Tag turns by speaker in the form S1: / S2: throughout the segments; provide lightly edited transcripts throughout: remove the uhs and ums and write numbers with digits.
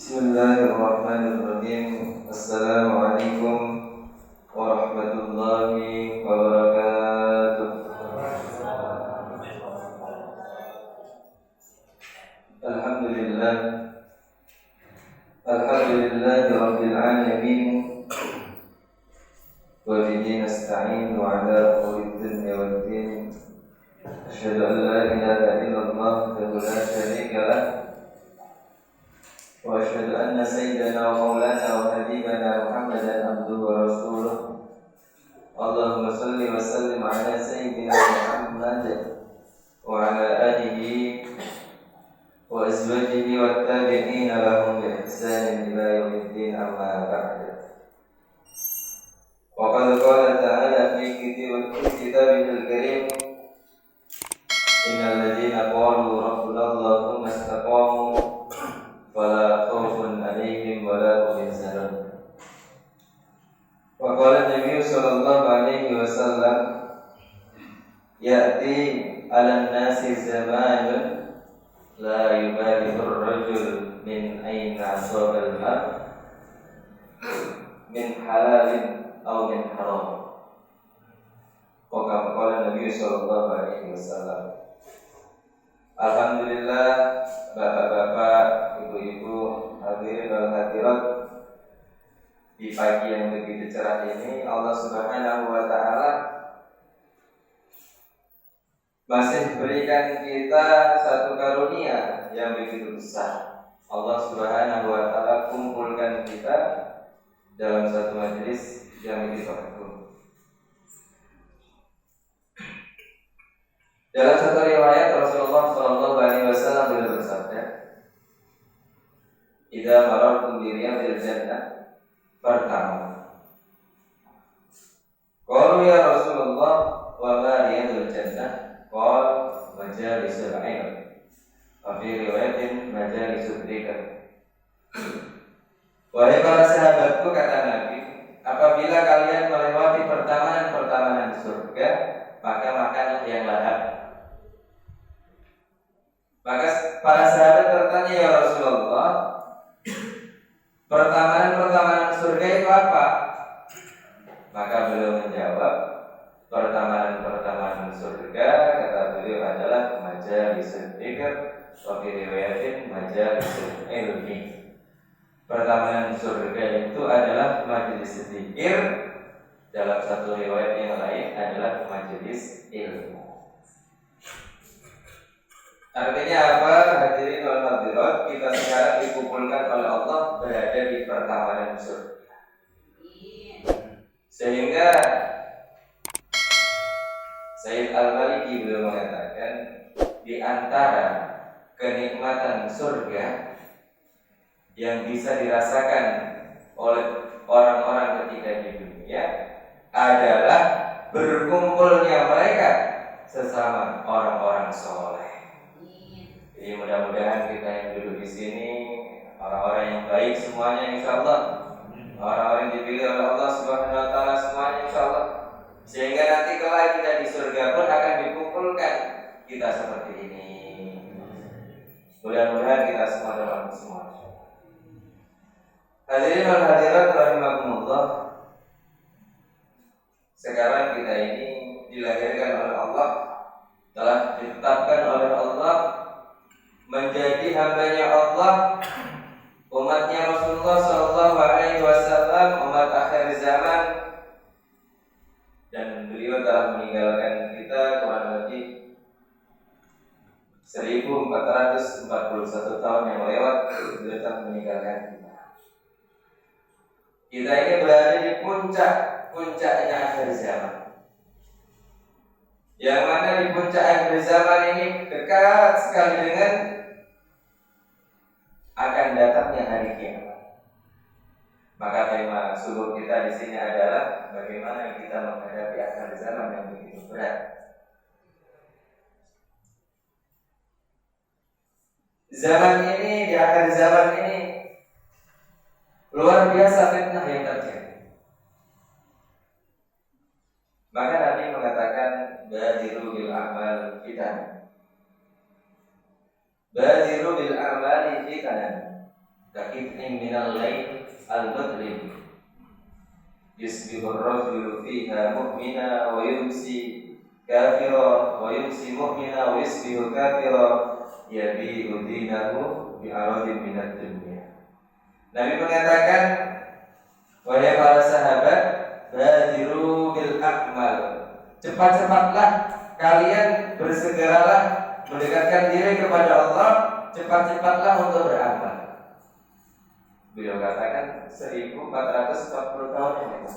S1: Bismillahirrahmanirrahim. Assalamualaikum warahmatullahi wabarakatuh. Alhamdulillah. Alhamdulillahi rabbil alamin. Wa bihi nasta'in wa ala umuri dunya waddin. Asyhadu an la ilaha illallah wa la syarika lah. Wa asyhadu anna sayyidana wa maulana wa habibana Muhammadan abduhu wa rasuluh. Allahumma salli wa sallim ala sayyidina Muhammad wa ala alihi wa azwajihi wa tabi'ina lahum bi ihsanin ila yaumiddin, amma ba'd. Wa qad qala ta'ala fi kitabihil karim, innal ladzina qalu rabbuna Allah tsumma istaqamu fala khaufun 'alaihim wa la hum yahzanun. Wa qala Nabi sallallahu alaihi wasallam, ya'ti 'alan nasi zamanun la yubalighur rajul min aina asabal mar min halalin aw min haram. Wa qala Nabi sallallahu alaihi wasallam. Alhamdulillah, bapak-bapak, ibu-ibu, hadirin dan hadirat, di pagi yang begitu cerah ini Allah Subhanahu wa taala masih berikan kita satu karunia yang begitu besar. Allah Subhanahu wa taala kumpulkan kita dalam satu majelis yang begitu agung. Dalam satu riwayat Rasulullah sallallahu alaihi wasallam beliau bersabda, "Idza marartum bi riyadil jannah fartamu." Qalu ya Rasulullah, wa ma riyadul jannah? Qala majalisul ilm. Wa fi riwayatin majalisul dzikr. Wahai para sahabatku, kata Nabi, apabila kalian melewati pertamanan-pertamanan surga, maka makanlah yang lahap. Maka para sahabat bertanya, ya Rasulullah, pertamanan-pertamanan surga itu apa? Maka beliau menjawab, pertamanan-pertamanan surga, kata beliau, adalah majalisul dzikr, wa fi riwayatin majalisul ilmi. Pertamanan surga itu adalah majelis zikir, dalam satu riwayat yang lain adalah majelis ilmu. Artinya apa? Hadirin wal hadirat, kita sekarang dikumpulkan oleh Allah berada di pertamanan surga. Sehingga Sayyid Al-Maliki beliau mengatakan, di antara kenikmatan surga yang bisa dirasakan oleh orang-orang ketika di dunia adalah berkumpulnya mereka sesama orang-orang soleh. Jadi mudah-mudahan kita yang duduk di sini orang-orang yang baik semuanya, insyaallah. Orang-orang yang dipilih oleh Allah Subhanahu wa taala semuanya, insyaallah. Sehingga nanti kelak kita di surga pun akan dikumpulkan kita seperti ini. Mudah-mudahan kita semua dalam semua. Hadirin wal hadirat rahimakumullah. Sekarang kita ini dilahirkan oleh Allah, telah ditetapkan oleh Allah menjadi hambanya Allah, umatnya Rasulullah sallallahu alaihi wasallam, umat akhir zaman, dan beliau telah meninggalkan kita kurang lebih 1441 tahun yang lewat. Beliau telah meninggalkan kita. Kita ini berada di puncaknya akhir zaman, yang mana di puncak akhir zaman ini dekat sekali dengan akan datangnya hari kiamat. Maka tema subuh kita di sini adalah bagaimana kita menghadapi akhir zaman yang begitu berat. Zaman ini, di akhir zaman ini, luar biasa fitnah yang terjadi. Maka Nabi mengatakan, badiru bil a'mal fitan. Badiru bil a'mali fitanan. Kakit'in minal lail al-badlim yusbihur rajulu fiha mu'mina wa yumsi kafira wa yumsi mu'mina wa yusbihu kafira yabi'u dinahu bi'aradin minad dunya. Nabi mengatakan, wahai para sahabat, badiru bil a'mal, cepat-cepatlah kalian, bersegeralah mendekatkan diri kepada Allah, cepat-cepatlah untuk beramal. Beliau katakan 1440 tahun yang lalu.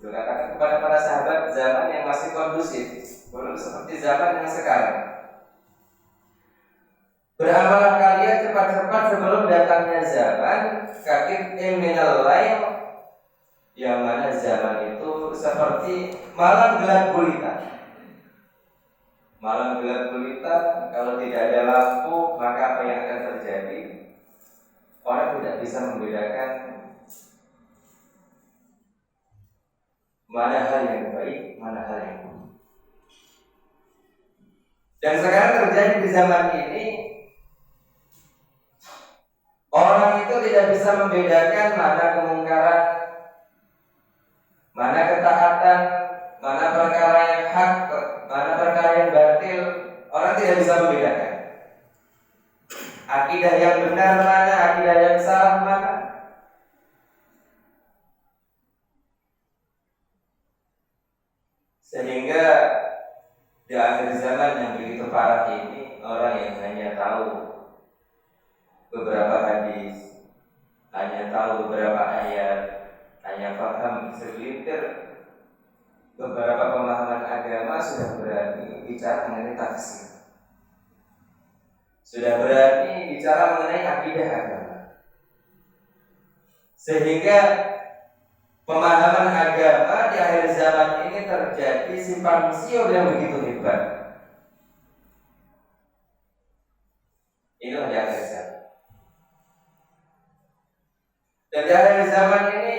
S1: Beliau katakan kepada para sahabat zaman yang masih kondusif, belum seperti zaman yang sekarang. Beramalah kalian cepat-cepat sebelum datangnya zaman kakit'in minal lail, yang mana zaman itu seperti malam gelap gulita. Malam gelap gulita, kalau tidak ada lampu, maka apa yang akan terjadi? Orang tidak bisa membedakan mana hal yang baik, mana hal yang buruk. Dan sekarang terjadi di zaman ini, orang itu tidak bisa membedakan mana kemungkaran, mana ketaatan, mana perkara yang hak, mana perkara yang batil. Orang tidak bisa membedakan akidah yang benar mana, akidah yang salah mana. Sehingga di akhir zaman yang begitu parah ini, orang yang hanya tahu beberapa hadis, hanya tahu beberapa ayat, hanya paham segelintir beberapa pemahaman agama, sudah berani bicara mengenai tafsir, sudah berani bicara mengenai akidah agama. Sehingga pemahaman agama di akhir zaman ini terjadi simpang siur yang begitu hebat. Inilah di akhir zaman. Dan di akhir zaman ini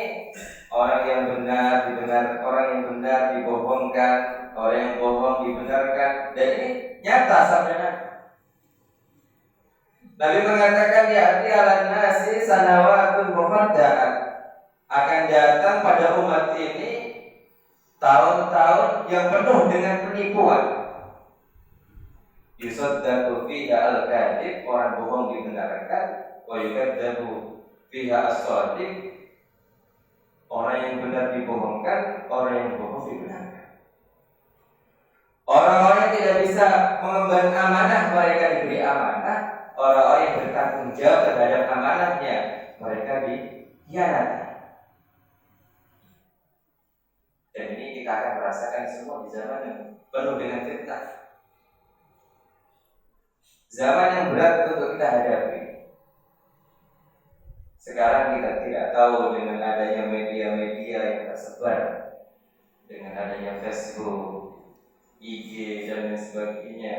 S1: orang yang benar dibenar, orang yang benar dibohongkan, orang yang bohong dibenarkan. Dan ini nyata sabda Nabi. Nabi mengatakan, ya'ti 'alan nasi sanawatun muqadda'at, akan datang pada umat ini tahun-tahun yang penuh dengan penipuan. Yusaddaqu fiha al-kadhib, orang bohong dibenarkan, wa yukadzabu fiha as-shadiq, orang yang benar dibohongkan, orang yang bohong dibenarkan. Orang-orang yang tidak bisa mengemban amanah, mereka diberi amanah. Orang-orang yang bertanggung jawab terhadap amanahnya, mereka dikhianati. Dan ini kita akan merasakan semua di zaman yang penuh dengan fitnah, zaman yang berat untuk kita hadapi. Sekarang kita tidak tahu, dengan adanya media-media yang tersebar, dengan adanya Facebook, IG dan lain sebagainya,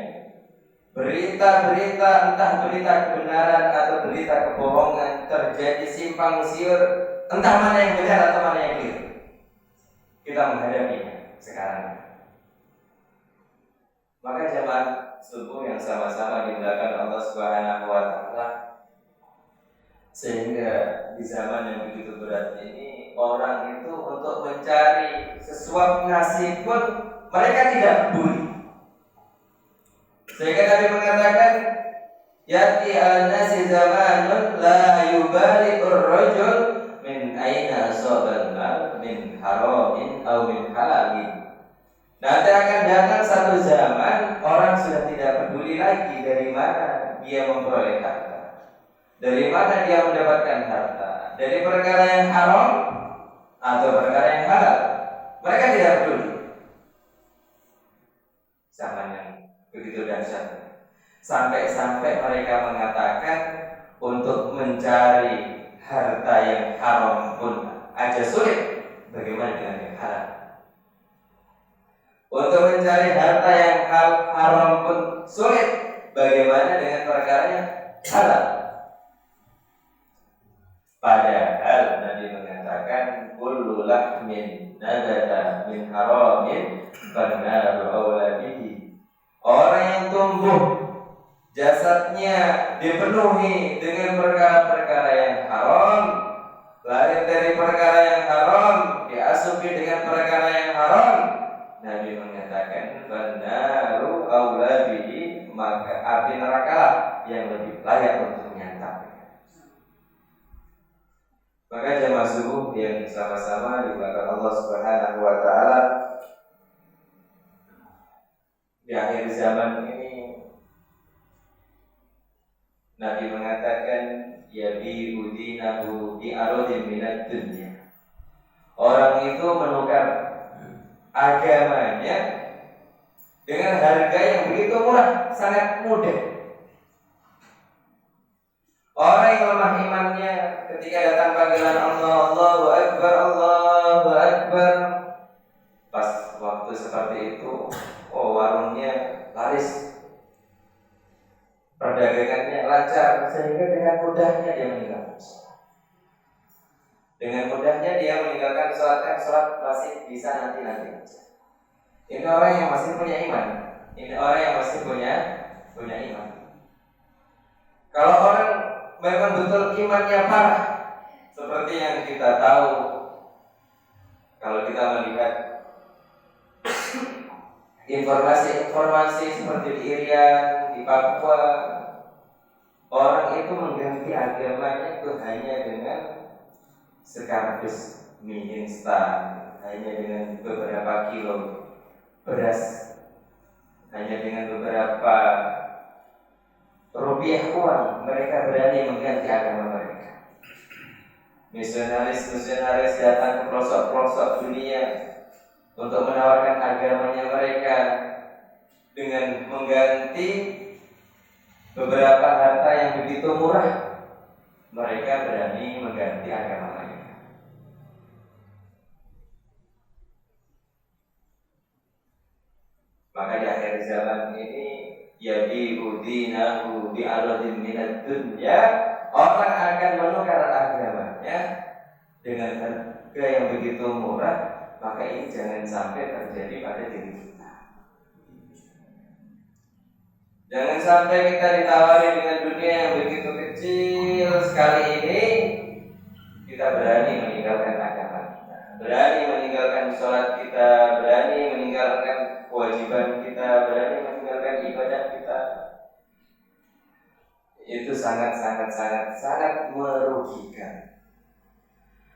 S1: berita-berita, entah berita kebenaran atau berita kebohongan, terjadi simpang siur, entah mana yang benar atau mana yang keliru. Kita menghadapinya sekarang. Maka jemaah subuh yang sama-sama dimuliakan Allah Subhanahu wa Ta'ala, sehingga di zaman yang begitu berat ini, orang itu untuk mencari sesuap nasi pun mereka tidak peduli. Sehingga Nabi mengatakan, yati al-nasi zamanun la yubali'ur rajul min aina asabal mal min haramin aw min halalin. Nanti akan datang satu zaman, orang sudah tidak peduli lagi dari mana dia memperoleh harta, dari mana dia mendapatkan harta, dari perkara yang haram atau perkara yang halal. Mereka tidak peduli. Zaman yang begitu dahsyat, sampai-sampai mereka mengatakan untuk mencari harta yang haram pun aja sulit, bagaimana dengan yang halal? Untuk mencari harta yang haram pun sulit, bagaimana dengan perkara yang halal? Padahal Nabi mengatakan, kullu lahmin nabata min haramin fannaru awla bihi. Orang yang tumbuh jasadnya dipenuhi dengan perkara-perkara yang haram, lari dari perkara yang haram, diasupi dengan perkara yang haram, Nabi mengatakan bandaru aula bihi, maka api neraka yang lebih layak untuk menyantap. Maka jamaah subuh yang sama-sama dimuliakan Allah Subhanahu wa taala, di akhir zaman ini Nabi mengatakan yabi udinahu bi aradin minad dunya. Orang itu menukar agamanya dengan harga yang begitu murah, sangat mudah. Orang yang lemah imannya ketika datang panggilan Allah, Allahu Akbar, Allahu Akbar, pas waktu seperti itu, warungnya laris, perdagangannya lancar, sehingga dengan mudahnya dia meninggalkan sholat. Dengan mudahnya dia meninggalkan sholat masih bisa nanti. Ini orang yang masih punya iman. Ini orang yang masih punya iman. Kalau orang memang betul imannya parah, seperti yang kita tahu, kalau kita melihat informasi seperti di Irian, di Papua, orang itu mengganti agamanya itu hanya dengan sekardus mie instan, hanya dengan beberapa kilo beras, hanya dengan beberapa rupiah uang, mereka berani mengganti agama mereka. Misionaris datang ke pelosok-pelosok dunia untuk menawarkan agamanya mereka dengan mengganti beberapa harta yang begitu murah. Mereka berani mengganti agama mereka. Maka di akhir zaman ini yabi'u dinahu bi'aradin minad dunya, orang akan menukar agamanya dengan harga yang begitu murah. Maka ini jangan sampai terjadi pada diri kita. Jangan sampai kita ditawari dengan dunia yang begitu kecil sekali ini, kita berani meninggalkan agama kita, berani meninggalkan sholat kita, berani meninggalkan kewajiban kita, berani meninggalkan ibadah kita. Itu sangat merugikan.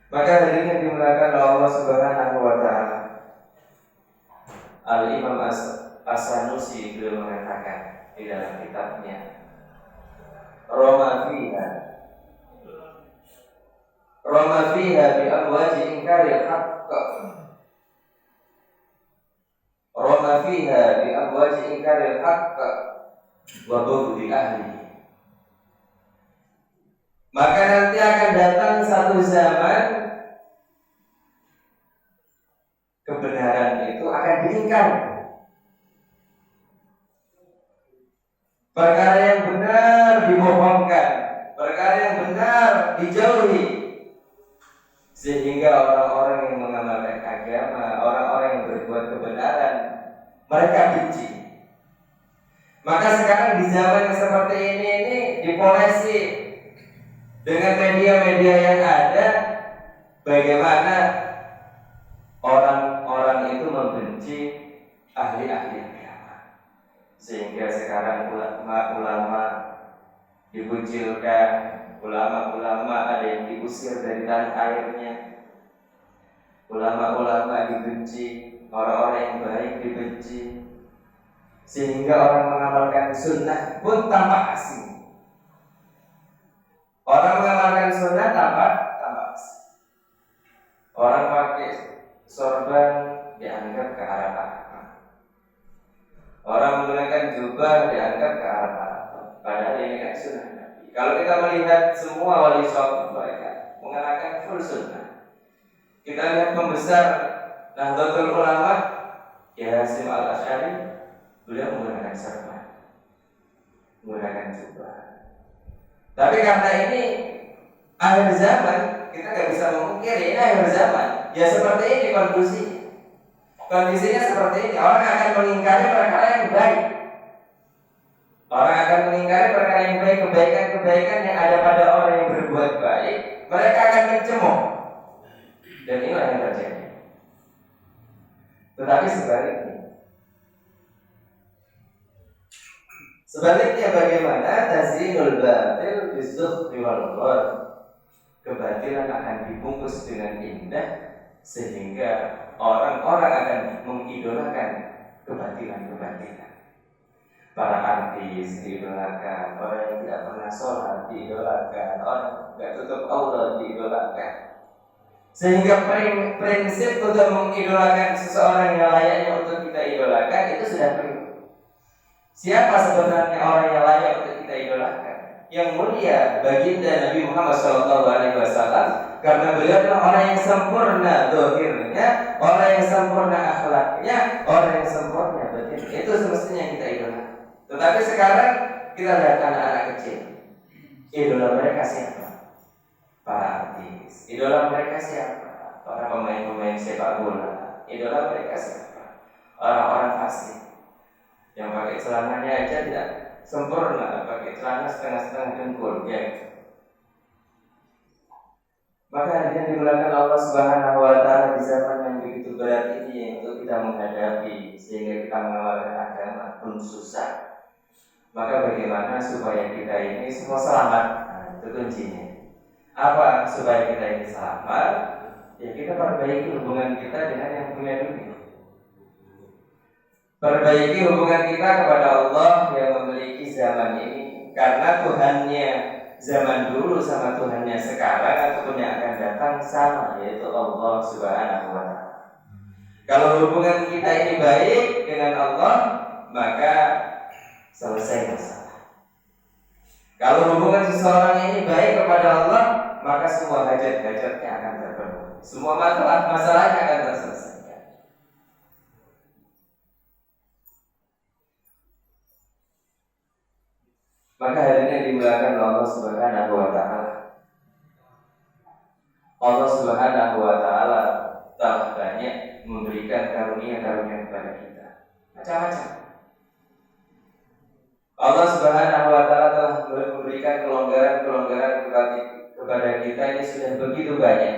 S1: Maka hadirin yang dimuliakan oleh Allah Subhanahu wa taala, Al-Imam As-Sanusi beliau mengatakan di dalam kitabnya Roma fiha bi amwaji ingkaril haqq, Roma fiha bi amwaji ingkaril haqq wa bughdi ahli. Maka nanti akan datang satu zaman kebenaran itu akan diingkar. Perkara yang benar dibohongkan, perkara yang benar dijauhi, sehingga orang-orang yang mengamalkan agama, orang-orang yang berbuat kebenaran, mereka benci. Maka sekarang di zaman yang seperti ini dipolesi dengan media-media yang ada, bagaimana orang-orang itu membenci ahli-ahli agama, sehingga sekarang ulama dikucilkan, ulama-ulama ada yang diusir dari tanah airnya, ulama-ulama dibenci, orang-orang yang baik dibenci, sehingga orang mengamalkan sunnah pun tanpa asing. Orang mengamalkan sunnah tanpa asing. Orang pakai sorban dianggap ke arah Arab. Orang menggunakan jubah dianggap ke arah Arab. Padahal ini kan sunnah Nabi. Kalau kita melihat semua wali saleh mereka mengenakan full sunnah. Kita lihat pembesar Nahdlatul Ulama Kiai Hasyim Al-Asy'ari, beliau menggunakan sorban, menggunakan jubah. Tapi karena ini akhir zaman, kita nggak bisa memungkiri ini akhir zaman. Ya seperti ini kondisinya seperti ini. Orang akan mengingkari perkara yang baik. Orang akan mengingkari perkara yang baik, kebaikan-kebaikan yang ada pada orang yang berbuat baik, mereka akan mencemooh. Dan inilah yang terjadi. Tetapi sebaliknya bagaimana tazinul batil bizukhri wal ghar? Kebatilan akan dibungkus dengan indah sehingga orang-orang akan mengidolakan kebatilan-kebatilan. Para artis diidolakan, orang yang tidak pernah sholat diidolakan, orang yang tidak tutup aurat diidolakan. Sehingga prinsip untuk mengidolakan seseorang yang layaknya untuk kita idolakan itu sudah keliru. Siapa sebenarnya orang yang layak untuk kita idolakan? Yang mulia baginda Nabi Muhammad SAW, karena beliau adalah orang yang sempurna zahirnya, orang yang sempurna akhlaknya, orang yang sempurna batinnya. Itu semestinya kita idolakan. Tetapi sekarang kita lihat anak-anak kecil, idola mereka siapa? Para artis. Idola mereka siapa? Para pemain-pemain sepak bola. Idola mereka siapa? Orang-orang fasik yang pakai celananya aja tidak sempurna, pakai celana setengah-setengah dengkul, ya. Maka dengan dimulakan Allah Subhanahu wa Ta'ala di zaman yang begitu berat ini untuk kita menghadapi, sehingga kita mengamalkan agama pun susah. Maka bagaimana supaya kita ini semua selamat? Nah, itu kuncinya. Apa supaya kita ini selamat? Ya kita perbaiki hubungan kita dengan yang punya dunia. Perbaiki hubungan kita kepada Allah yang memiliki zaman ini, karena Tuhannya zaman dulu sama Tuhannya sekarang ataupun yang akan datang sama, yaitu Allah Subhanahu wa Ta'ala. Kalau hubungan kita ini baik dengan Allah, maka selesai masalah. Kalau hubungan seseorang ini baik kepada Allah, maka semua hajat-hajatnya akan terpenuhi, semua masalahnya akan terselesaikan. Maka hari ini dimuliakan Allah Subhanahu wa Ta'ala. Allah Subhanahu wa Ta'ala telah banyak memberikan karunia-karunia kepada kita, macam-macam. Allah Subhanahu wa Ta'ala telah memberikan kelonggaran-kelonggaran kepada kita ini sudah begitu banyak.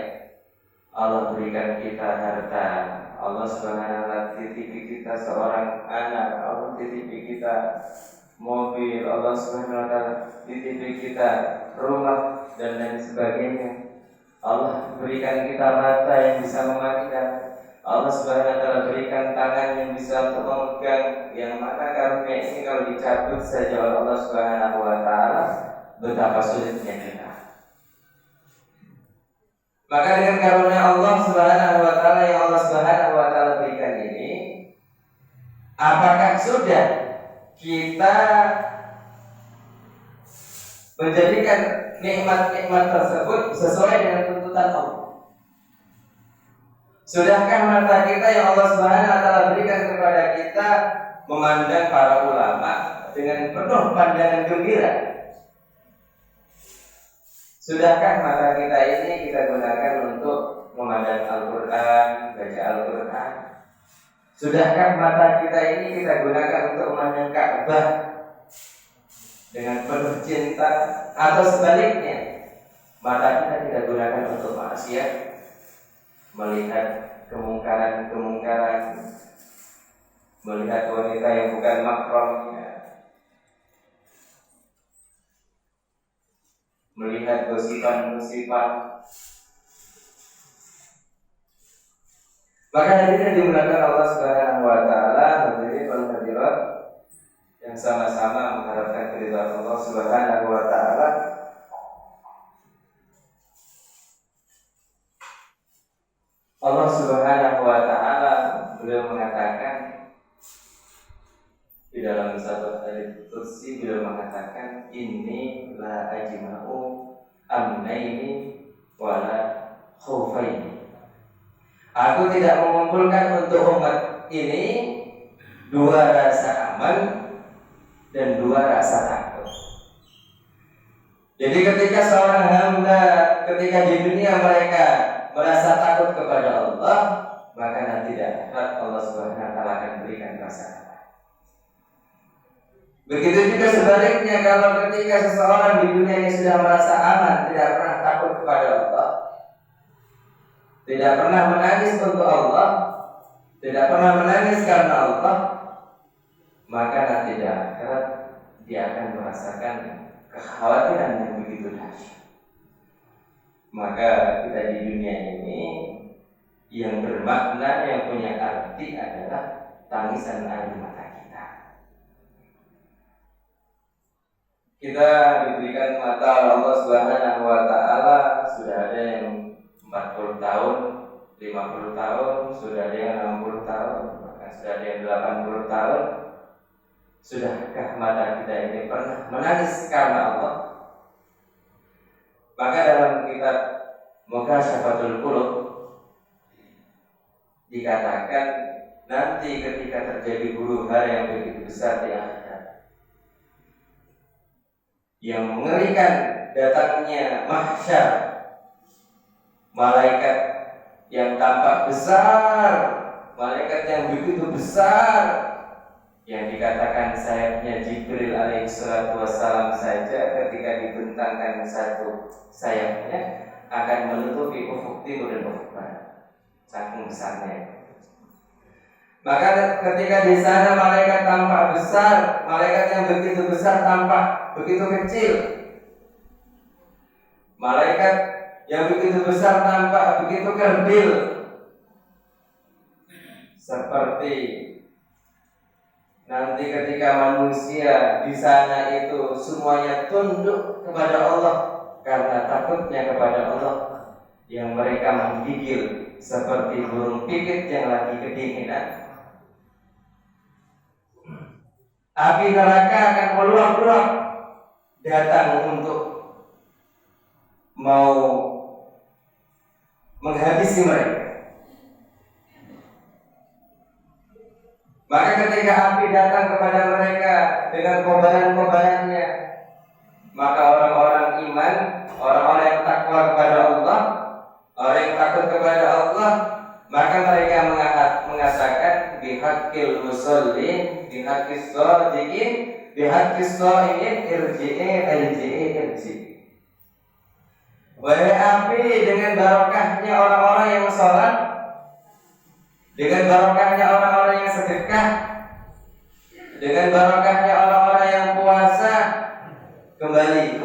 S1: Allah berikan kita harta, Allah Subhanahu wa Ta'ala titipi kita seorang anak, Allah titipi kita mobil, Allah Subhanahu wa Ta'ala titipi kita rumah dan lain sebagainya. Allah berikan kita mata yang bisa memakan, Allah Subhanahu wa Ta'ala berikan tangan yang bisa untuk memegang, yang mana karunia ini kalau dicabut saja oleh Allah Subhanahu wa Ta'ala, betapa sulitnya kita. Maka dengan karunia Allah Subhanahu wa Ta'ala yang Allah Subhanahu wa Ta'ala berikan ini, apakah sudah kita menjadikan nikmat-nikmat tersebut sesuai dengan tuntutan Allah? Sudahkah mata kita yang Allah Subhanahu wa Ta'ala berikan kepada kita memandang para ulama dengan penuh pandangan gembira? Sudahkah mata kita ini kita gunakan untuk memandang Al-Quran, baca Al-Quran? Sudahkah mata kita ini kita gunakan untuk memandang Ka'bah dengan penuh cinta? Atau sebaliknya, mata kita kita gunakan untuk maksiat, melihat kemungkaran-kemungkaran, melihat wanita yang bukan mahramnya, melihat gosipan-gosipan. Maka hadirin dimuliakan Allah Subhanahu wa Ta'ala, hadirin wal hadirat yang sama-sama mengharapkan keridhaan Allah Subhanahu wa Ta'ala. Allah Subhanahu wa Ta'ala beliau mengatakan di dalam satu ayat kursi, beliau mengatakan inni la ajma'u amnaini wala khaufaini. Aku tidak mengumpulkan untuk umat ini dua rasa aman dan dua rasa takut. Jadi ketika seorang hamba, ketika di dunia mereka merasa takut kepada Allah, maka nanti di akhirat Allah Subhanahu wa Ta'ala akan berikan rasa aman. Begitu juga sebaliknya, kalau ketika seseorang di dunia ini sudah merasa aman, tidak pernah takut kepada Allah, tidak pernah menangis untuk Allah, tidak pernah menangis karena Allah, maka nanti di akhirat dia akan merasakan kekhawatiran yang begitu dahsyat. Maka kita di dunia ini yang bermakna, yang punya arti adalah tangisan air mata kita. Kita diberikan mata oleh Allah Subhanahu wa taala, sudah ada yang 40 tahun, 50 tahun, sudah ada yang 60 tahun, bahkan sudah ada yang 80 tahun. Sudahkah mata kita ini pernah menangis karena Allah? Maka dalam kitab Mukasyfatul Qulub dikatakan nanti ketika terjadi huru-hara yang begitu besar di akhirat, yang mengerikan datangnya mahsyar, malaikat yang tampak besar, malaikat yang begitu besar, yang dikatakan sayapnya Jibril alaihissalatu wassalam saja ketika dibentangkan satu sayapnya akan menutupi ufuk timur dan ufuk barat, saking besarnya. Maka ketika di sana malaikat tampak besar, malaikat yang begitu besar tampak begitu kecil. Malaikat yang begitu besar tampak begitu kerdil. Seperti nanti ketika manusia di sana itu semuanya tunduk kepada Allah karena takutnya kepada Allah, yang mereka menggigil seperti burung pipit yang lagi kedinginan. Api neraka akan meluap-luap datang untuk mau menghabisi mereka. Maka ketika api datang kepada mereka dengan kobaran-kobarannya, maka orang-orang iman, orang-orang yang takwa kepada Allah, orang yang takut kepada Allah, maka mereka mengatakan bihaqqil musallin, bihaqqis shadiqin, bihaqqis shaimin, irji'i. Wahai api, dengan barokahnya orang-orang yang sholat, dengan barokahnya orang-orang yang sedekah, dengan barokahnya orang-orang yang puasa, kembali.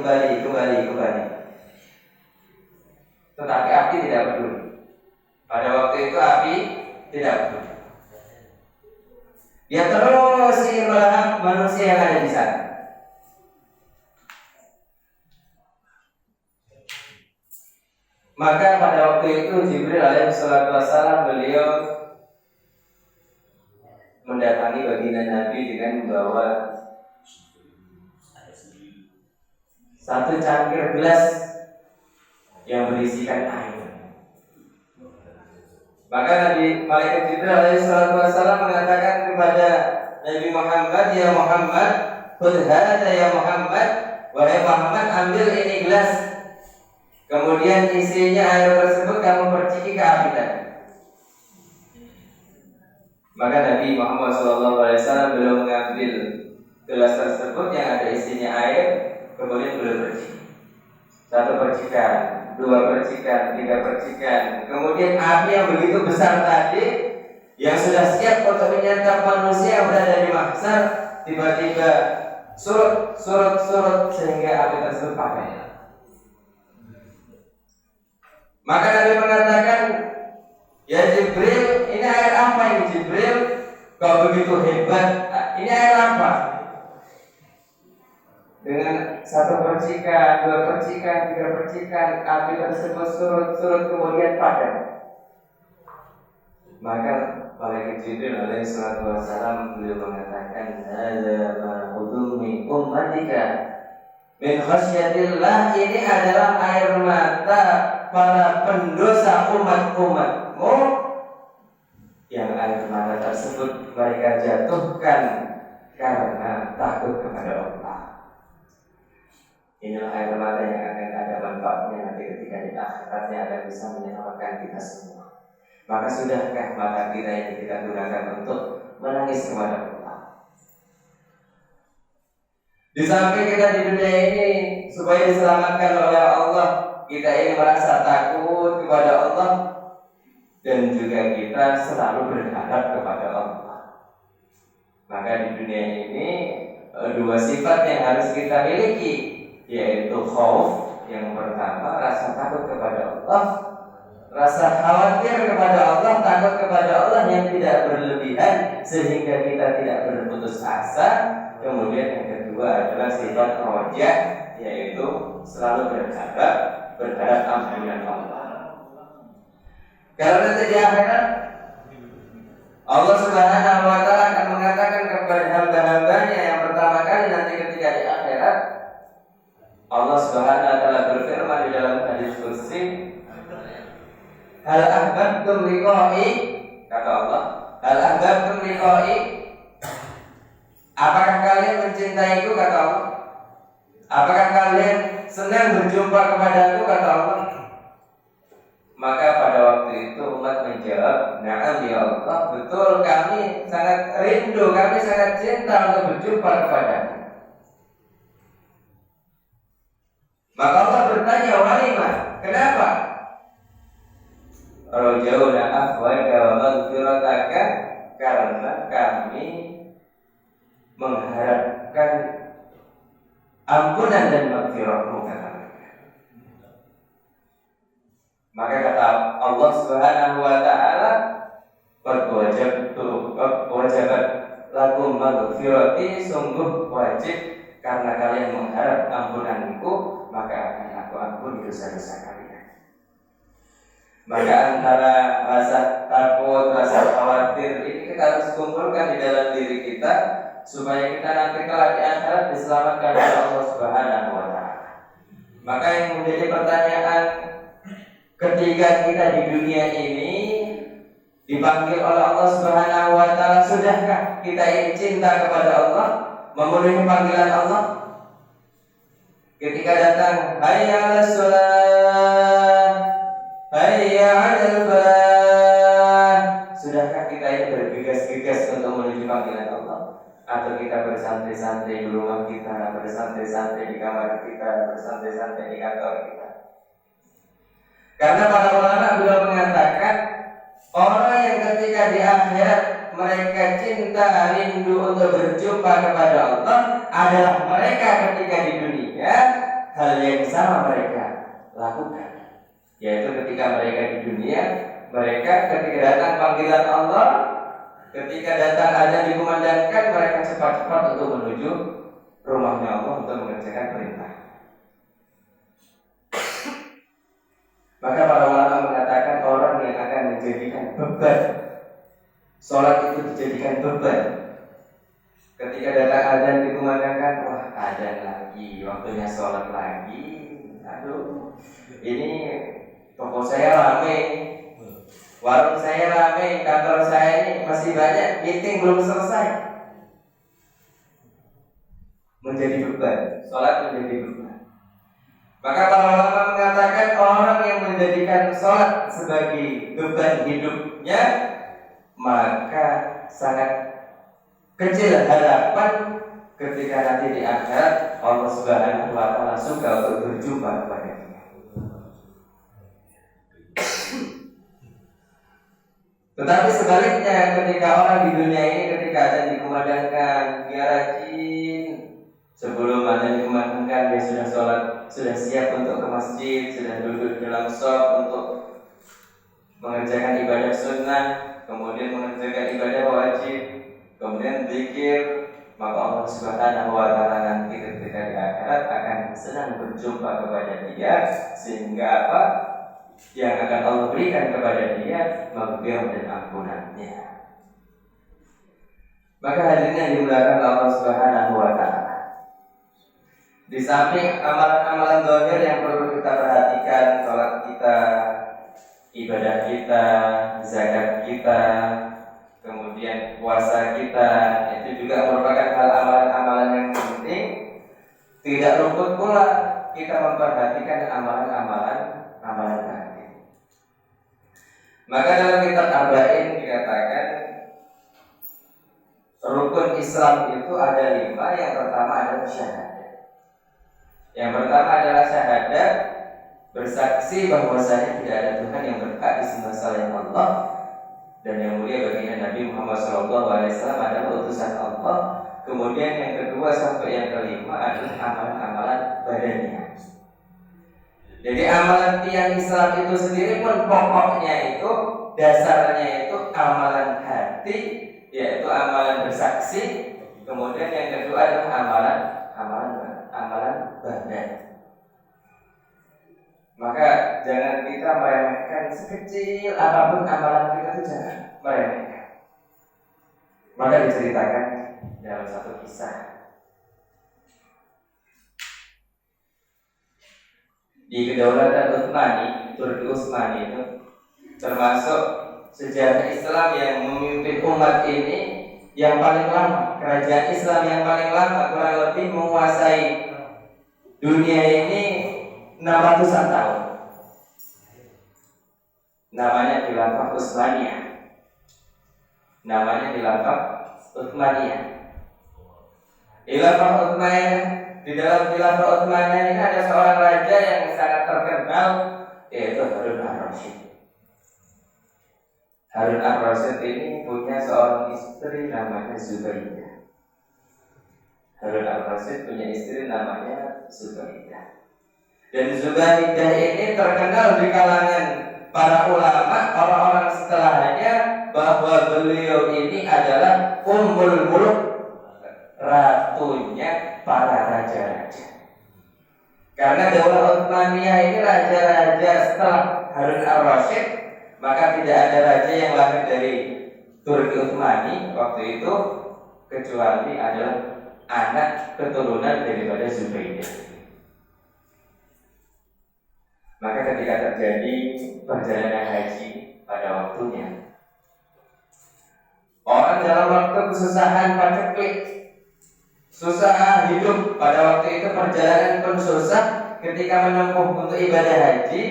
S1: Tetapi api tidak peduli. Pada waktu itu api tidak peduli. Dia terus ingin melahap manusia yang ada di sana. Maka pada waktu itu Jibril alaihissalatu wassalam beliau mendatangi baginda Nabi dengan membawa satu cangkir gelas yang berisikan air. Maka Nabi Malaikat Jibril alaihissalatu wassalam mengatakan kepada Nabi Muhammad, ya Muhammad, khudh hadza ya Muhammad, wahai Muhammad, ambil ini gelas. Kemudian isinya air tersebut kamu perciki ke api tadi. Maka Nabi Muhammad SAW beliau mengambil gelas tersebut yang ada isinya air, kemudian beliau perciki. Satu percikan, dua percikan, tiga percikan. Kemudian api yang begitu besar tadi, yang sudah siap untuk menyantap manusia yang berada di mahsyar, tiba-tiba surut sehingga api tersebut padam. Maka Nabi mengatakan, ya Jibril, ini air apa ini Jibril? Kau begitu hebat. Ini air apa? Dengan satu percikan, dua percikan, tiga percikan, api tersebut surut kemudian padam. Maka Malaikat Jibril alaihissalatu wassalam beliau mengatakan, hadza ma udumi ummatika min khasyatillah, ini adalah air mata para pendosa umat-umatmu yang air mata tersebut mereka jatuhkan karena takut kepada Allah. Inilah air mata yang akan ada manfaatnya nanti ketika di akhiratnya akan bisa menyelamatkan kita semua. Maka sudahkah mata kita yang kita gunakan untuk menangis kepada Allah? Di samping kita di dunia ini supaya diselamatkan oleh Allah, kita ini merasa takut kepada Allah dan juga kita selalu berharap kepada Allah. Maka di dunia ini dua sifat yang harus kita miliki, yaitu khauf, yang pertama rasa takut kepada Allah, rasa khawatir kepada Allah, takut kepada Allah yang tidak berlebihan sehingga kita tidak berputus asa. Kemudian yang kedua adalah sifat roja, yaitu selalu berharap ampunan Allah. Kalau nanti di akhirat Allah Subhanahu wa Ta'ala akan mengatakan kepada hamba-hambanya yang pertama kali nanti ketika di akhirat, Allah Subhanahu wa Ta'ala berfirman di dalam hadis kursi, hal ahbabtum liqa'i, kata Allah, hal ahbabtum liqa'i, apakah kalian mencintaiku, kata Allah? Apakah kalian senang berjumpa kepadaku, kata Allah? Maka pada waktu itu umat menjawab, na'am ya Allah, betul, kami sangat rindu, kami sangat cinta untuk berjumpa kepadamu. Maka Allah bertanya, walimah, kenapa? Rajauna afwaka wa maghfirataka, karena kami mengharapkan ampunan dan maghfirah-Mu, kata mereka. Maka kata Allah Subhanahu wa Ta'ala, wajabat lakum maghfirati, sungguh wajib karena kalian mengharap ampunanku, maka akan aku ampuni dosa-dosa kalian. Maka antara rasa takut, rasa khawatir ini kita harus kumpulkan di dalam diri kita supaya kita nanti kelak di akhirat diselamatkan oleh Allah Subhanahu wa Ta'ala. Maka yang menjadi pertanyaan, ketika kita di dunia ini dipanggil oleh Allah Subhanahu wa Ta'ala, sudahkah kita ini cinta kepada Allah, memenuhi panggilan Allah? Ketika datang hayya 'alas shalah, hayya 'alal falah, sudahkah kita ini bergegas-gegas untuk menuju panggilan Allah? Atau kita bersantai-santai di rumah kita, bersantai-santai di kamar kita, bersantai-santai di kantor kita? Karena para ulama beliau mengatakan, orang yang ketika di akhirat mereka cinta, rindu untuk berjumpa kepada Allah adalah mereka ketika di dunia hal yang sama mereka lakukan, yaitu ketika mereka di dunia, mereka ketika datang panggilan Allah, ketika datang azan dikumandangkan, mereka cepat-cepat untuk menuju rumahnya Allah untuk mengerjakan perintah. Maka para ulama mengatakan orang yang akan menjadikan beban, sholat itu dijadikan beban. Ketika datang azan dikumandangkan, wah azan lagi, waktunya sholat lagi. Aduh, ini toko saya rame, warung saya rame, kantor saya ini masih banyak, meeting belum selesai. Menjadi beban, sholat menjadi beban. Maka para ulama mengatakan orang yang menjadikan sholat sebagai beban hidupnya, maka sangat kecil harapan ketika nanti di akhirat Allah Subhanahu wa Ta'ala suka untuk berjumpa kepadanya. Tetapi sebaliknya, ketika orang di dunia ini ketika azan dikumandangkan, dia rajin. Sebelum azan dikumandangkan, dia sudah sholat, sudah siap untuk ke masjid, sudah duduk dalam shaf untuk mengerjakan ibadah sunnah, kemudian mengerjakan ibadah wajib, kemudian zikir. Maka Allah Subhanahu wa Ta'ala nanti ketika di akhirat akan senang berjumpa kepada dia, sehingga apa yang akan Allah berikan kepada dia, maghfirah dan ampunannya. Maka hadirin yang dimuliakan Allah Subhanahu wa Ta'ala, di samping amalan-amalan zahir yang perlu kita perhatikan, sholat kita, ibadah kita, zakat kita, kemudian puasa kita, itu juga merupakan hal amalan-amalan yang penting. Tidak luput pula kita memperhatikan amalan-amalan batin. Maka dalam kitab Arba'in dikatakan rukun Islam itu ada 5. Yang pertama adalah syahadat. Yang pertama adalah syahadat, bersaksi bahwasanya tidak ada Tuhan yang berhak disembah selain Allah, dan yang mulia baginda Nabi Muhammad SAW adalah utusan Allah. Kemudian yang kedua sampai yang kelima adalah amalan-amalan badannya. Jadi amalan tiang Islam itu sendiri pun pokoknya itu, dasarnya itu amalan hati, yaitu amalan bersaksi. Kemudian yang kedua adalah amalan badan. Maka jangan kita meremehkan, sekecil apapun amalan kita itu jangan meremehkan. Maka diceritakan dalam satu kisah di Kedaulatan Utsmani, Turki Utsmani itu termasuk sejarah Islam yang memimpin umat ini yang paling lama. Kerajaan Islam yang paling lama, kurang lebih menguasai dunia ini 600-an tahun. Namanya Khilafah Utsmaniyah. Khilafah Utsmaniyah. Di dalam Khilafah Utsmaniyah ini ada seorang raja yang sangat terkenal, yaitu Harun ar-Rasyid. Harun ar-Rasyid ini punya seorang istri namanya Zubaidah. Dan Zubaidah ini terkenal di kalangan para ulama, orang-orang setelahnya, bahwa beliau ini adalah Ummul Muluk, ratunya para raja-raja. Karena Daulah Utsmaniyah ini raja-raja setelah Harun ar-Rasyid, maka tidak ada raja yang lahir dari Turki Utsmani waktu itu kecuali adalah anak keturunan daripada Zubaidah. Maka ketika terjadi perjalanan haji pada waktunya, orang dalam waktu kesusahan paceklik, susah hidup pada waktu itu, perjalanan pun susah ketika menempuh untuk ibadah haji,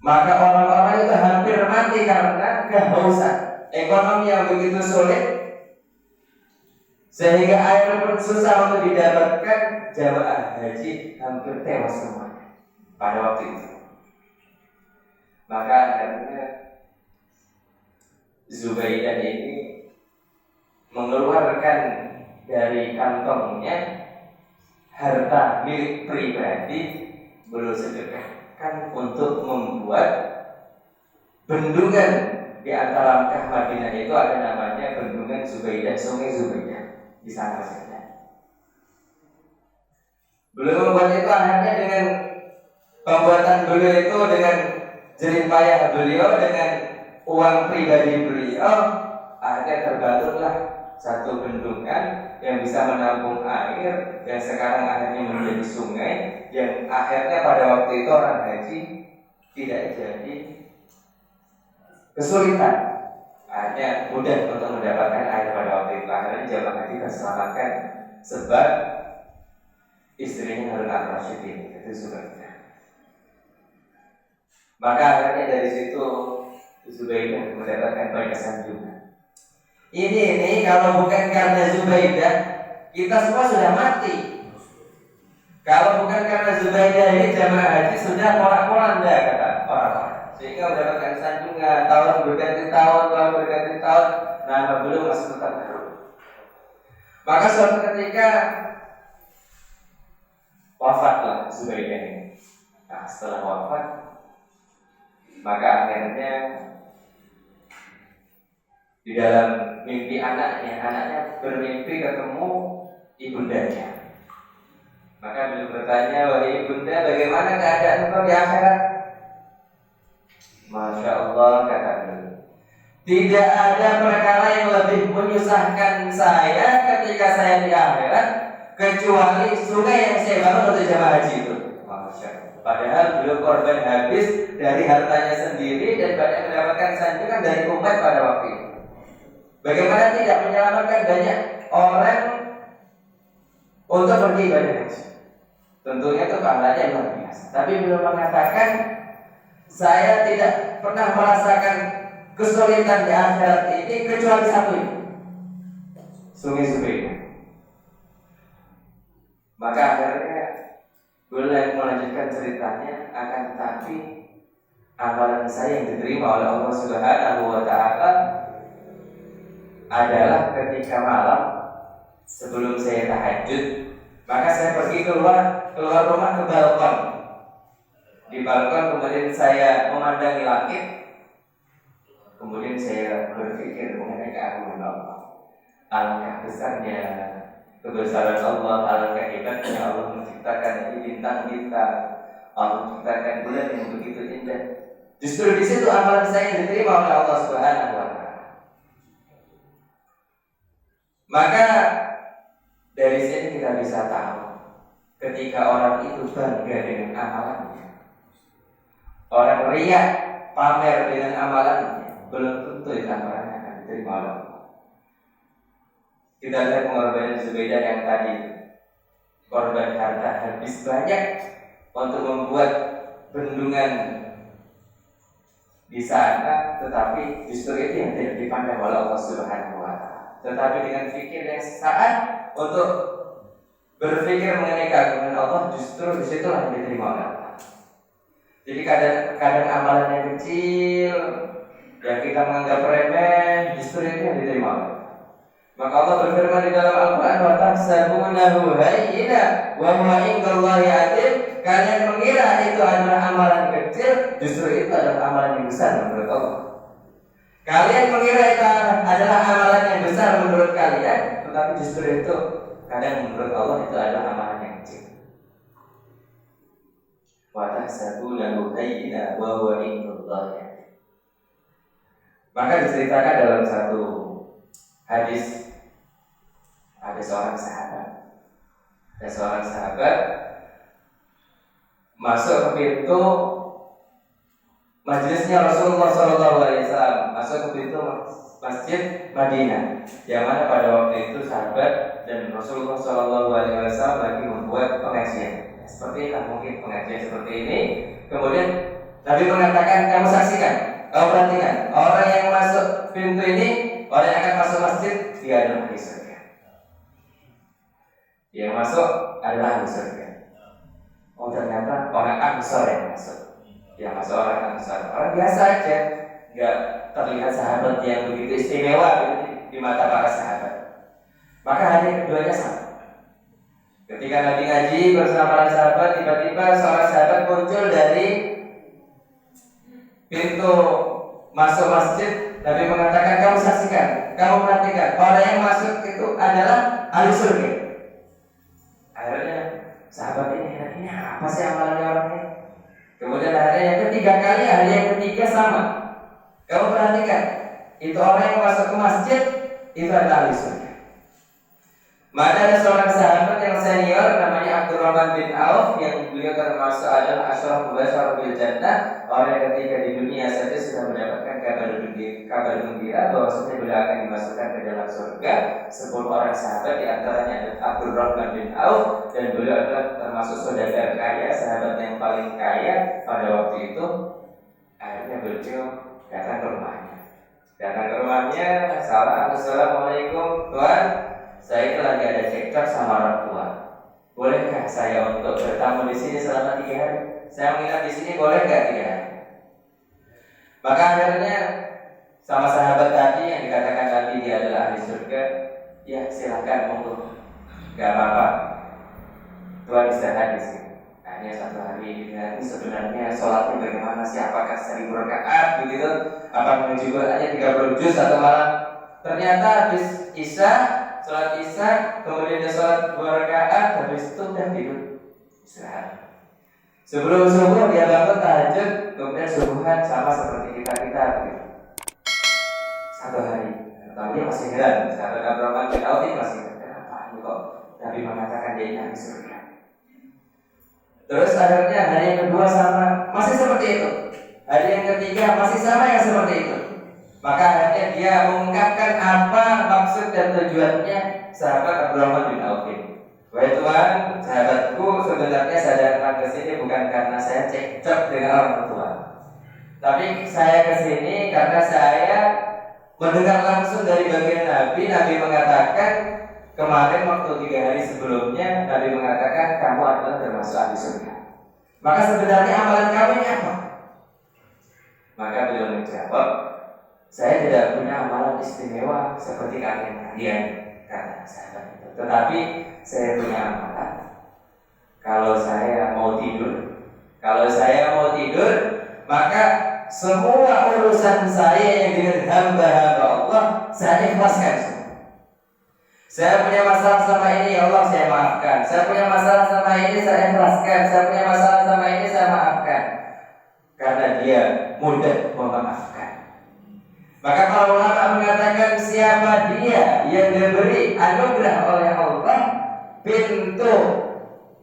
S1: maka orang-orang itu hampir mati karena kehausan. Ekonomi yang begitu sulit sehingga air pun susah untuk didapatkan. Jamaah haji hampir tewas semuanya pada waktu itu. Maka akhirnya Zubaidah ini mengeluarkan dari kantongnya harta milik pribadi, beliau sedekahkan untuk membuat bendungan di antara Mekah Madinah. Itu ada namanya bendungan Zubaidah, Sungai Zubaidah di sana saja. Beliau membuat itu akhirnya dengan pembuatan beliau itu, dengan jerih payah beliau, dengan uang pribadi beliau, akhirnya terbangunlah satu bendungan yang bisa menampung air, yang sekarang akhirnya menjadi sungai, yang akhirnya pada waktu itu orang haji tidak jadi kesulitan, akhirnya mudah untuk mendapatkan air pada waktu itu. Akhirnya jamaah haji terselamatkan sebab istrinya Harun ar-Rasyid ini, itu Zubaidah. Maka akhirnya dari situ Zubaidah mendapatkan banyak sanjungan. Ini kalau bukan karena Zubaidah, kita semua sudah mati. Kalau bukan karena Zubaidah ini, jamaah haji sudah porak-poranda, kata orang-orang. Sehingga mendapatkan sanjungan tahun berganti tahun, nama beliau masih tetap baru. Maka suatu ketika wafatlah Zubaidah ini. Nah, setelah wafat, maka akhirnya di dalam mimpi anaknya bermimpi ketemu ibundanya. Maka beliau bertanya, wahai ibunda, bagaimana keadaan engkau di akhirat? Masya Allah, kata beliau, tidak ada perkara yang lebih menyusahkan saya ketika saya di akhirat kecuali sungai yang saya bangun untuk jamaah haji itu. Masya Allah. Padahal beliau korban habis dari hartanya sendiri dan banyak mendapatkan sanjungan dari umat pada waktu itu. Bagaimana tidak menyelamatkan banyak orang untuk pergi ibadah haji? Tentunya itu pahalanya luar biasa. Tapi beliau mengatakan, saya tidak pernah merasakan kesulitan di akhirat ini kecuali satu ini, Sungai Zubaidah. Maka akhirnya boleh melanjutkan ceritanya, akan tetapi amalan saya yang diterima oleh Allah Subhanahu wa Ta'ala adalah ketika malam sebelum saya tahajud, maka saya pergi keluar rumah ke balkon. Di balkon kemudian saya memandangi langit, kemudian saya berpikir mengenai keagungan Allah. Alangkah besarnya kebesaran Allah, alangkah hebatnya Allah menciptakan bintang-bintang, Allah menciptakan bulan yang begitu indah. Justru di situ amalan saya yang diterima oleh Allah Subhanahu wa Ta'ala. Maka dari sini kita bisa tahu, ketika orang itu bangga dengan amalannya, orang riya pamer dengan amalannya, belum tentu itu amalannya akan diterima oleh Allah. Kita lihat pengorbanan Zubaidah yang tadi, korban harta habis banyak untuk membuat bendungan di sana, tetapi justru itu yang tidak dipandang oleh Allah Subhanahu wa Ta'ala. Tetapi dengan fikir yang sesaat untuk berpikir mengenai keagungan Allah, justru disitulah yang diterima oleh Allah. Jadi kadang amalan yang kecil yang kita menganggap remeh, justru itu yang diterima oleh Allah. Maka Allah berfirman di dalam Al-Quran, wa tahsabunahu hayyina wa huwa indallahi azim. Kalian mengira itu adalah amalan kecil, justru itu adalah amalan yang besar menurut Allah. Kalian mengira itu adalah amalan yang besar menurut kalian, tetapi justru itu kadang menurut Allah itu adalah amalan yang kecil. Wa tahsabunahu hayyina wa huwa indallahi azim. Maka diceritakan dalam satu hadis, ada seorang sahabat masuk ke pintu majelisnya Rasulullah SAW, masuk ke pintu Masjid Madinah, yang mana pada waktu itu sahabat dan Rasulullah SAW lagi membuat pengajian. Seperti ini, mungkin pengajian seperti ini. Kemudian Nabi mengatakan, kamu saksikan, kamu perhatikan, orang yang masuk pintu ini, orang yang akan masuk masjid, dia adalah ahli surga. Yang masuk adalah ahli surga. Oh, ternyata orang Ansor yang masuk. Yang masuk orang Ansor, orang biasa aja, nggak terlihat sahabat yang begitu istimewa di mata para sahabat. Maka hanya keduanya sama. Ketika Nabi ngaji bersama para sahabat, tiba-tiba seorang sahabat muncul dari pintu masuk masjid. Nabi mengatakan, kamu saksikan, kamu perhatikan, orang yang masuk itu adalah ahli surga. Akhirnya sahabat ini apa sih amalannya orangnya? Kemudian akhirnya yang ketiga kali, hari yang ketiga sama. Kamu perhatikan, itu orang yang masuk ke masjid itu adalah ahli surga. Maka ada seorang sahabat yang senior namanya Abdurrahman bin Auf, yang beliau termasuk adalah Asyraf Mubasysyar bil Jannah, orang yang ketika di dunia saja sudah mendapatkan kabar gembira bahwa beliau akan dimasukkan ke dalam surga. 10 orang sahabat di antaranya ada Abdurrahman bin Auf, dan beliau adalah termasuk saudagar kaya, sahabat yang paling kaya pada waktu itu. Akhirnya beliau datang ke rumahnya. Assalamualaikum Tuhan, saya itu lagi ada cekcok sama orang tua. Bolehkah saya untuk bertamu di sini selama 3 hari? Saya menginap di sini, boleh nggak 3 hari? Maka akhirnya sama sahabat tadi yang dikatakan Nabi dia adalah ahli surga, ya silakan monggo, nggak apa-apa. Tuhan istirahat di sini. Hanya 1 hari ini sebenarnya sholatnya bagaimana sih? Apakah 1000 rakaat begitu? Apa juga hanya 30 juz atau malam? Ternyata habis Isya, sholat Isya, kemudian dia sholat 2 rakaat, habis itu udah tidur istirahat. Sebelum subuh dia bangun tahajud, kemudian subuhan sama seperti kita begitu. 1 hari. Tapi dia masih heran, sahabat Abdurrahman bin Auf ini masih heran. Apa ini kok Nabi mengatakan dia ini ahli surga? Terus akhirnya hari yang kedua sama, masih seperti itu. Hari yang ketiga masih sama yang seperti itu. Maka akhirnya dia mengungkapkan apa maksud dan tujuannya sahabat Abdurrahman bin Auf. Wahai Tuhan, sahabatku sebenarnya saya datang ke sini bukan karena saya cekcok dengan orang tua, tapi saya ke sini karena saya mendengar langsung dari baginda Nabi. Nabi mengatakan Kemarin waktu 3 hari sebelumnya Nabi mengatakan kamu adalah termasuk ahli surga. Maka sebenarnya amalan kamu ini apa? Maka beliau menjawab, saya tidak punya amalan istimewa seperti kalian, kata sahabat itu. Tetapi saya punya amalan. Kalau saya mau tidur, maka semua urusan saya yang dengan hamba-hamba Allah saya ikhlaskan semua. Saya punya masalah sama ini, ya Allah saya maafkan. Saya punya masalah sama ini, saya ikhlaskan. Saya punya masalah sama ini, saya maafkan. Karena dia mudah memaafkan. Maka kalau ulama mengatakan siapa dia yang diberi anugerah oleh Allah pintu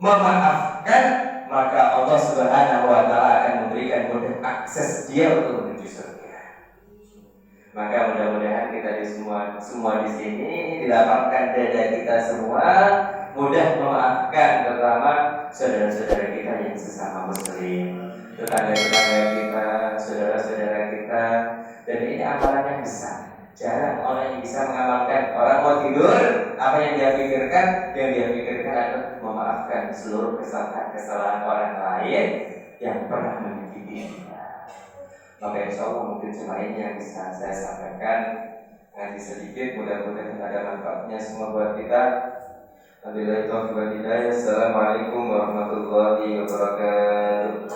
S1: memaafkan, maka Allah Subhanahu wa Ta'ala akan memberikan mudah akses dia untuk menuju surga. Maka mudah-mudahan kita semua di sini dilapangkan dada kita semua, mudah memaafkan terutama saudara-saudara kita yang sesama muslim, tetangga-tetangga kita, saudara-saudara kita. Dan ini amalan yang besar. Jarang orang yang bisa mengamalkan. Orang mau tidur, apa yang dia pikirkan? Yang dia pikirkan adalah memaafkan seluruh kesalahan orang lain yang pernah menyakiti dia. Maka insya Allah mungkin cuma ini yang bisa saya sampaikan. Ngaji sedikit, mudah-mudahan ada manfaatnya semua buat kita. Wabillahi taufiq wal hidayah. Assalamualaikum warahmatullahi wabarakatuh.